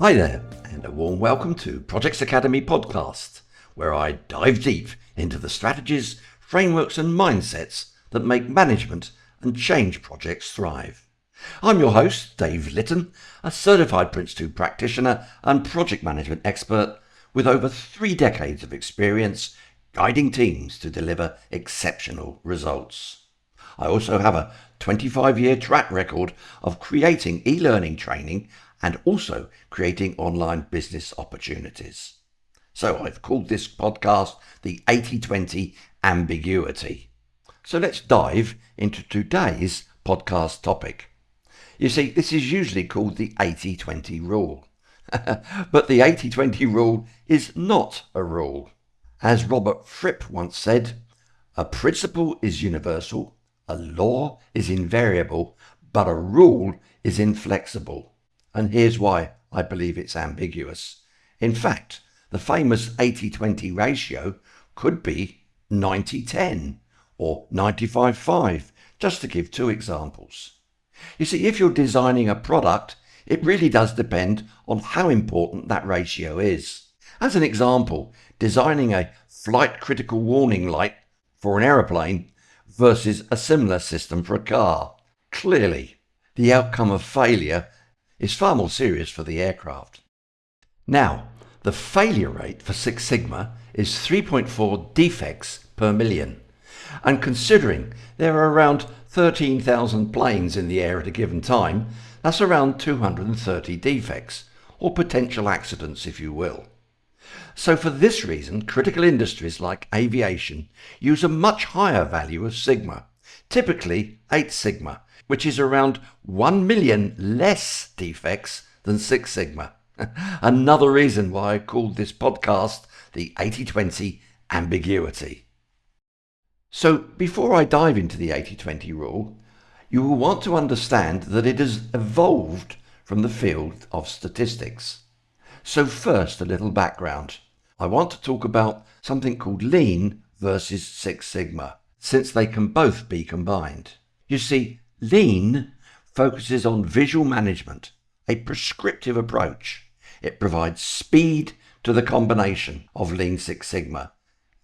Hi there, and a warm welcome to Projex Academy Podcast, where I dive deep into the strategies, frameworks and mindsets that make management and change projects thrive. I'm your host, Dave Litton, a certified Prince 2 practitioner and project management expert with over 3 decades of experience guiding teams to deliver exceptional results. I also have a 25-year track record of creating e-learning training and also creating online business opportunities. So I've called this podcast the 80-20 ambiguity. So let's dive into today's podcast topic. You see, this is usually called the 80-20 rule. But the 80-20 rule is not a rule. As Robert Fripp once said, a principle is universal, a law is invariable, but a rule is inflexible. And here's why I believe it's ambiguous. In fact, the famous 80-20 ratio could be 90-10 or 95-5, just to give 2 examples. You see, if you're designing a product, it really does depend on how important that ratio is. As an example, designing a flight critical warning light for an aeroplane versus a similar system for a car. Clearly, the outcome of failure is far more serious for the aircraft. Now, the failure rate for Six Sigma is 3.4 defects per million. And considering there are around 13,000 planes in the air at a given time, that's around 230 defects, or potential accidents if you will. So for this reason, critical industries like aviation use a much higher value of Sigma, typically 8 Sigma, which is around 1 million less defects than Six Sigma. Another reason why I called this podcast the 80-20 ambiguity. So before I dive into the 80-20 rule, you will want to understand that it has evolved from the field of statistics. So first, a little background. I want to talk about something called Lean versus Six Sigma, since they can both be combined. You see, Lean focuses on visual management, a prescriptive approach. It provides speed to the combination of Lean Six Sigma.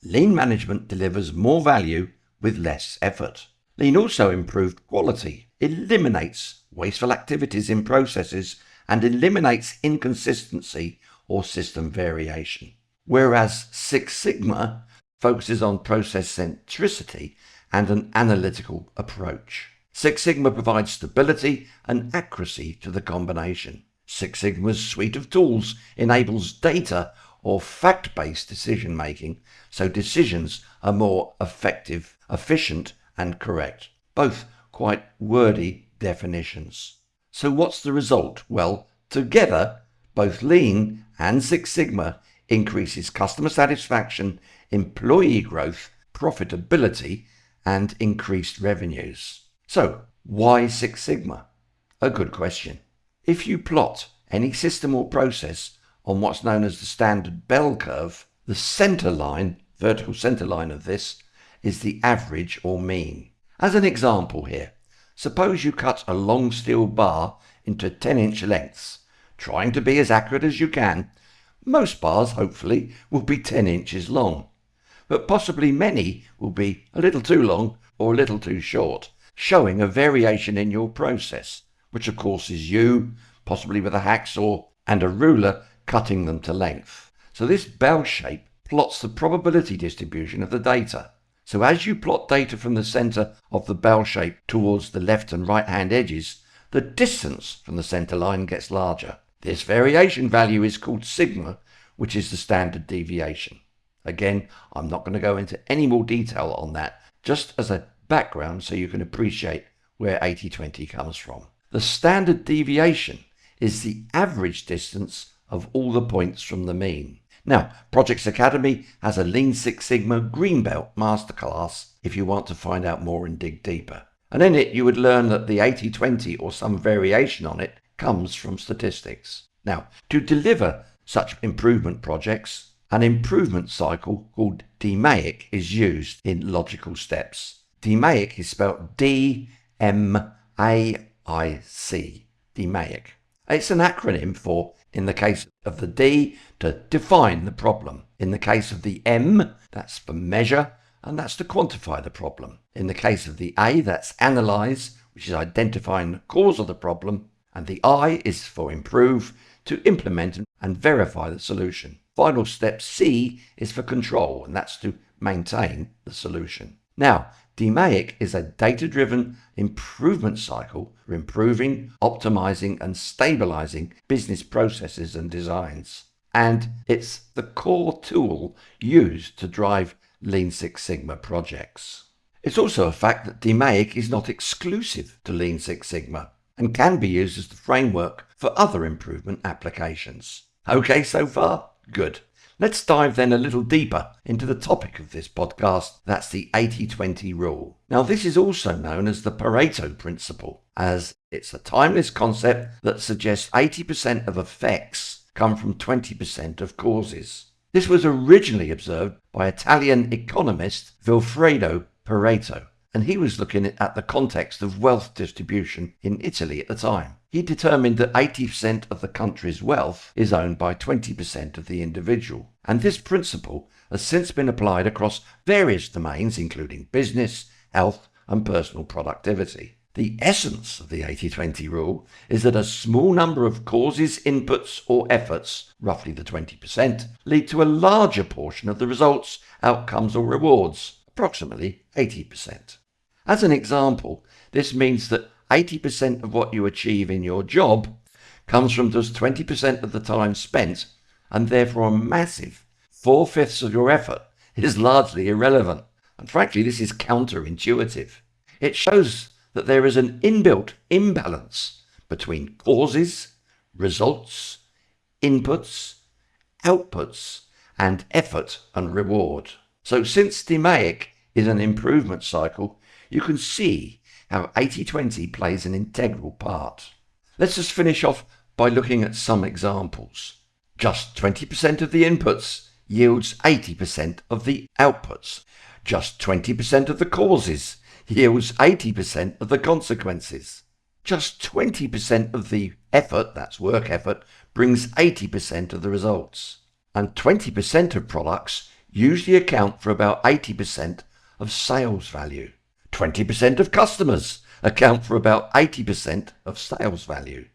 Lean management delivers more value with less effort. Lean also improved quality, eliminates wasteful activities in processes, and eliminates inconsistency or system variation. Whereas Six Sigma focuses on process centricity and an analytical approach. Six Sigma provides stability and accuracy to the combination. Six Sigma's suite of tools enables data or fact-based decision-making, so decisions are more effective, efficient and correct. Both quite wordy definitions. So what's the result? Well, together, both Lean and Six Sigma increases customer satisfaction, employee growth, profitability and increased revenues. So, why Six Sigma? A good question. If you plot any system or process on what's known as the standard bell curve, the center line, vertical center line of this, is the average or mean. As an example here, suppose you cut a long steel bar into 10-inch lengths. Trying to be as accurate as you can, most bars, hopefully, will be 10 inches long. But possibly many will be a little too long or a little too short, showing a variation in your process, which of course is you, possibly with a hacksaw and a ruler, cutting them to length. So this bell shape plots the probability distribution of the data. So as you plot data from the center of the bell shape towards the left and right hand edges, the distance from the center line gets larger. This variation value is called sigma, which is the standard deviation. Again, I'm not going to go into any more detail on that, just as a background so you can appreciate where 80-20 comes from. The standard deviation is the average distance of all the points from the mean. Now, Projex Academy has a Lean Six Sigma Green Belt Masterclass if you want to find out more and dig deeper. And in it, you would learn that the 80-20 or some variation on it comes from statistics. Now, to deliver such improvement projects, an improvement cycle called DMAIC is used in logical steps. DMAIC is spelled D-M-A-I-C, DMAIC. It's an acronym for, in the case of the D, to define the problem. In the case of the M, that's for measure, and that's to quantify the problem. In the case of the A, that's analyze, which is identifying the cause of the problem. And the I is for improve, to implement and verify the solution. Final step C is for control, and that's to maintain the solution. Now, DMAIC is a data-driven improvement cycle for improving, optimizing, and stabilizing business processes and designs. And it's the core tool used to drive Lean Six Sigma projects. It's also a fact that DMAIC is not exclusive to Lean Six Sigma and can be used as the framework for other improvement applications. Okay so far? Good. Let's dive then a little deeper into the topic of this podcast. That's the 80-20 rule. Now, this is also known as the Pareto Principle, as it's a timeless concept that suggests 80% of effects come from 20% of causes. This was originally observed by Italian economist Vilfredo Pareto, and he was looking at the context of wealth distribution in Italy at the time. He determined that 80% of the country's wealth is owned by 20% of the individual, and this principle has since been applied across various domains including business, health and personal productivity. The essence of the 80-20 rule is that a small number of causes, inputs or efforts, roughly the 20%, lead to a larger portion of the results, outcomes or rewards, approximately 80%. As an example, this means that 80% of what you achieve in your job comes from just 20% of the time spent, and therefore a massive 4/5 of your effort is largely irrelevant. And frankly, this is counterintuitive. It shows that there is an inbuilt imbalance between causes, results, inputs, outputs, and effort and reward. So since DMAIC is an improvement cycle, you can see how 80-20 plays an integral part. Let's just finish off by looking at some examples. Just 20% of the inputs yields 80% of the outputs. Just 20% of the causes yields 80% of the consequences. Just 20% of the effort, that's work effort, brings 80% of the results. And 20% of products usually account for about 80% of sales value. 20% of customers account for about 80% of sales value.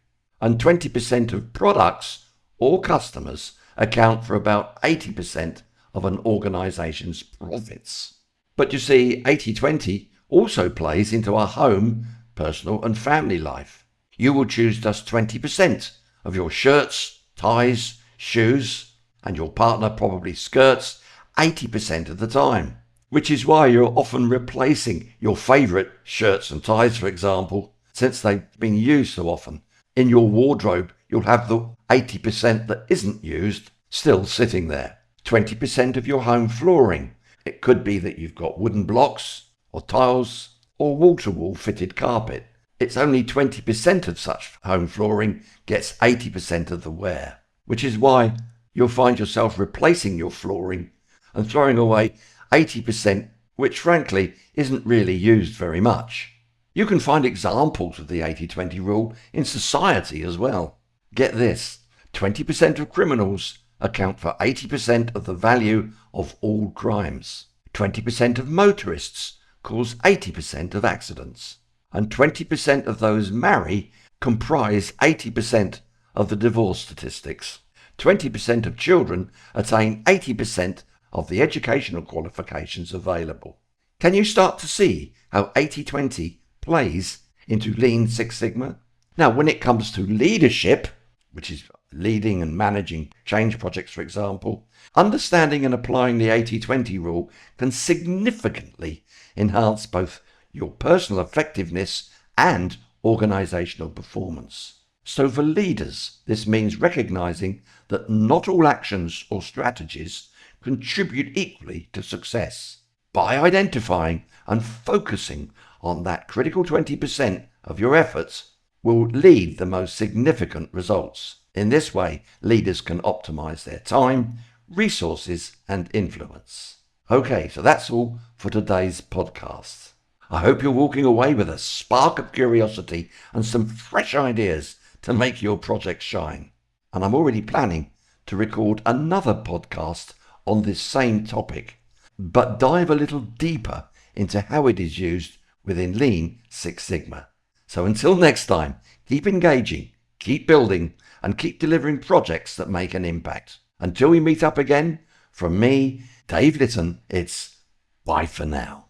And 20% of products or customers account for about 80% of an organization's profits. But you see, 80-20 also plays into our home, personal and family life. You will choose just 20% of your shirts, ties, shoes, and your partner probably skirts 80% of the time. Which is why you're often replacing your favourite shirts and ties, for example, since they've been used so often. In your wardrobe, you'll have the 80% that isn't used still sitting there. 20% of your home flooring. It could be that you've got wooden blocks or tiles or wall-to-wall fitted carpet. It's only 20% of such home flooring gets 80% of the wear, which is why you'll find yourself replacing your flooring and throwing away 80%, which frankly isn't really used very much. You can find examples of the 80-20 rule in society as well. Get this, 20% of criminals account for 80% of the value of all crimes. 20% of motorists cause 80% of accidents. And 20% of those marry comprise 80% of the divorce statistics. 20% of children attain 80% of the educational qualifications available. Can you start to see how 80-20 plays into Lean Six Sigma? Now, when it comes to leadership, which is leading and managing change projects, for example, understanding and applying the 80-20 rule can significantly enhance both your personal effectiveness and organizational performance. So for leaders, this means recognizing that not all actions or strategies contribute equally to success. By identifying and focusing on that critical 20% of your efforts will lead the most significant results. In this way, leaders can optimize their time, resources, and influence. Okay, so that's all for today's podcast. I hope you're walking away with a spark of curiosity and some fresh ideas to make your project shine. And I'm already planning to record another podcast on this same topic, but dive a little deeper into how it is used within Lean Six Sigma. So until next time, keep engaging, keep building, and keep delivering projects that make an impact. Until we meet up again, from me, Dave Litton, it's bye for now.